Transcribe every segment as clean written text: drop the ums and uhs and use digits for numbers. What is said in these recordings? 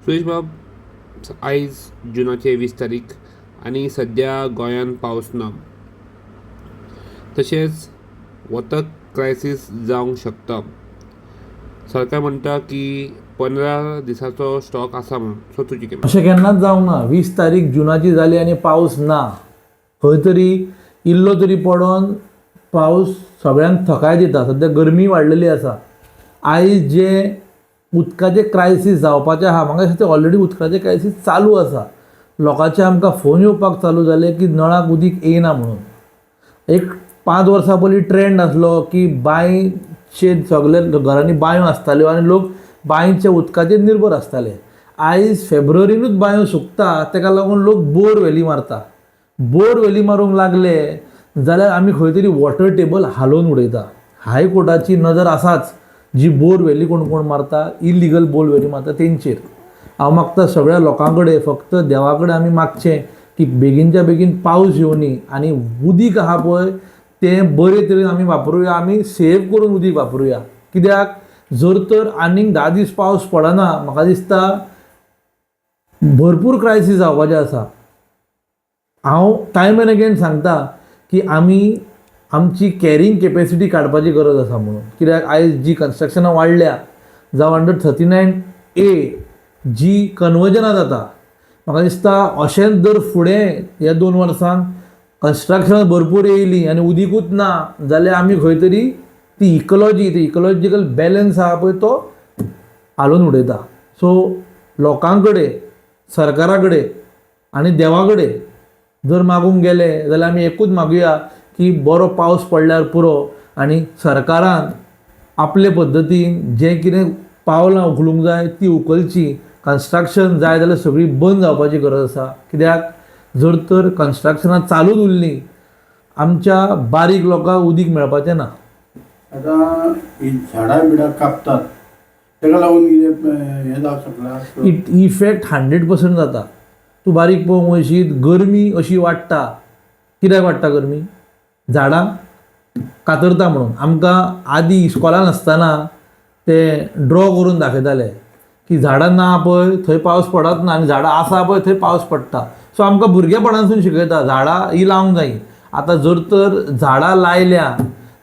सुरेश बाब, आयज जुनाचे 20 तारीख आनी सद्या गोंयांत पावस ना. तशेंच वॉटर क्रायसीस जावंक शकता. सरकार म्हणटा की 15 दिसाचो स्टॉक आसा म्हणून. सो तुजी कितें? अशें केन्नाच जावंक ना. 20 तारीख जुनाची जाली आनी पावस ना. खंय तरी इल्लो तरी पडोन पावस सगळ्यांक थकाय दिता. सद्या गरमी वाडलेली आसा. आयज जे उदकाचे क्रायसीस जावपाचे आहा, म्हाका दिसता ऑलरेडी उदकाचे क्रायसीस चालू आसा. लोकांचे आमकां फोन येवपाक चालू जाले की नळाक उदीक येना म्हणून. एक 5 वर्सां पयलीं ट्रेंड आसलो की बांयचे सगळे घरांनी बांयो आसताल्यो आनी लोक बांयच्या उदकाचेर निर्भर आसताले. आयज फेब्रुवारीनूच बांयो सुकता, ताका लागून लोक बोर वेली मारता. बोर वेली मारूंक लागले जाल्यार आमी खंय तरी वॉटर टेबल हालोवन उडयता. हायकोर्टाची नजर आसाच जी बोर वेली कोण कोण मारता, इलिगल बोर वेली मारता तेंचेर. हांव मागता सगळ्या लोकां कडेन, फक्त देवा कडेन आमी मागचें की बेगीनच्या बेगीन पावस येवनी आनी उदीक आहा पळय तें बरे तरेन आमी वापरुया, आमी सेव करून उदीक वापरुया. कित्याक जर तर आनीक 10 दीस पावस पडना, म्हाका दिसता भरपूर क्रायसीस जावपाचें आसा. हांव टायम एंड अगेन सांगता की आमी आमची कॅरींग कॅपॅसिटी काडपाची गरज आसा म्हणून. कित्याक आयज जी कन्स्ट्रक्शनां वाडल्या, जावं अंडर 39A जी कन्वर्जनां जाता, म्हाका दिसता अशेंच जर फुडें ह्या 2 वर्सांक कन्स्ट्रक्शनां भरपूर येयलीं आनी उदीकूच ना जाल्यार आमी खंय तरी ती इकॉलॉजिकल बॅलन्स आहा पळय तो हालोवन उडयता. सो लोकां कडेन, सरकारा कडेन आनी देवा कडेन जर मागूंक गेले जाल्यार आमी एकूच मागुया की बरो पावस पडल्यार पुरो आनी सरकारान आपले पद्दतीन जें कितें पावलां उखलूंक जाय ती उखलची. कन्स्ट्रक्शन जाय जाल्यार सगळी बंद जावपाची गरज आसा. कित्याक जर तर कन्स्ट्रक्शनां चालूच उरलीं आमच्या बारीक लोकांक उदीक मेळपाचें ना. आतां ही झाडां बिडां कापतात ताका लागून हें जावंक शकना. इफेक्ट 100% जाता. तूं बारीक पळोवंक वयशीत गरमी अशी वाडटा. कित्याक वाडटा गरमी? झाडां कातरता म्हणून. आमकां आदीं इस्कॉलान आसतना ते ड्रॉ करून दाखयताले की झाडां ना पळय थंय पावस पडत ना आनी झाडां आसा पळय थंय पावस पडटा. सो आमकां भुरगेपणासून शिकयता झाडां ही लावंक जायी. आतां जर तर झाडां लायल्या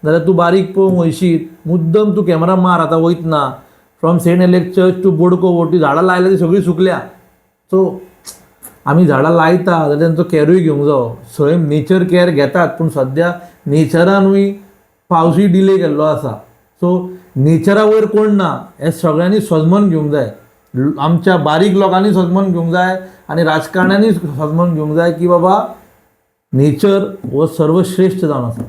जाल्यार तूं बारीक पळोवंक वयशीत, मुद्दम तूं कॅमेरा मार, आतां वयतना from Saint Alex Church to बोडको वोटी झाडां लायल्या ती सगळीं सुकल्या. सो आमी झाडां लायता जाल्यार तेंचो कॅरूय घेवंक जायो. थंय नेचर कॅर घेतात पूण सद्या नेचरानूय पावसूय डिले केल्लो आसा. सो नेचरा वयर कोण ना हें सगळ्यांनी समजून घेवंक जाय. आमच्या बारीक लोकांनी समजून घेवंक जाय आनी राजकारण्यांनी समजून घेवंक जाय की बाबा नेचर हो सर्वश्रेश्ठ जावन आसा.